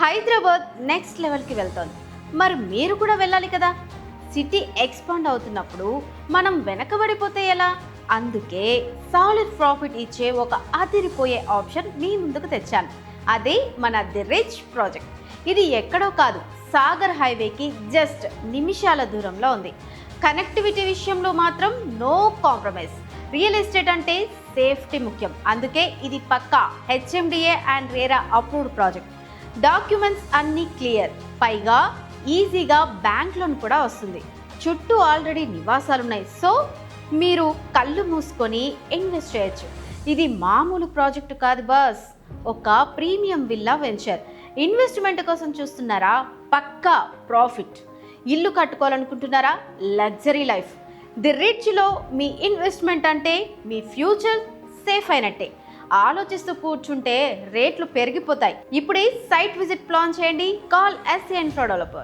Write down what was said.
Hyderabad next లెవెల్కి వెళ్తోంది. మరి మీరు కూడా వెళ్ళాలి కదా. సిటీ ఎక్స్పాండ్ అవుతున్నప్పుడు మనం వెనకబడిపోతే ఎలా? అందుకే సాలిడ్ ప్రాఫిట్ ఇచ్చే ఒక అదిరిపోయే ఆప్షన్ మీ ముందుకు తెచ్చాను. అదే మన ది రిచ్ ప్రాజెక్ట్. ఇది ఎక్కడో కాదు, సాగర్ హైవేకి జస్ట్ నిమిషాల దూరంలో ఉంది. కనెక్టివిటీ విషయంలో మాత్రం నో కాంప్రమైజ్. రియల్ ఎస్టేట్ అంటే సేఫ్టీ ముఖ్యం. అందుకే ఇది పక్కా HMDA and RERA approved project. Documents అన్నీ క్లియర్, పైగా ఈజీగా బ్యాంక్ లోన్ కూడా వస్తుంది. చుట్టూ ఆల్రెడీ నివాసాలున్నాయి. సో మీరు కళ్ళు మూసుకొని ఇన్వెస్ట్ చేయొచ్చు. ఇది మామూలు ప్రాజెక్టు కాదు బాస్, ఒక ప్రీమియం విల్లా వెంచర్. ఇన్వెస్ట్మెంట్ కోసం చూస్తున్నారా? పక్కా ప్రాఫిట్. ఇల్లు కట్టుకోవాలనుకుంటున్నారా? Luxury life. ది రిచ్లో మీ ఇన్వెస్ట్మెంట్ అంటే మీ ఫ్యూచర్ సేఫ్ అయినట్టే. ఆలోచిస్తూ కూర్చుంటే రేట్లు పెరిగిపోతాయి. ఇప్పుడే సైట్ విజిట్ ప్లాన్ చేయండి. Call SC infra developers.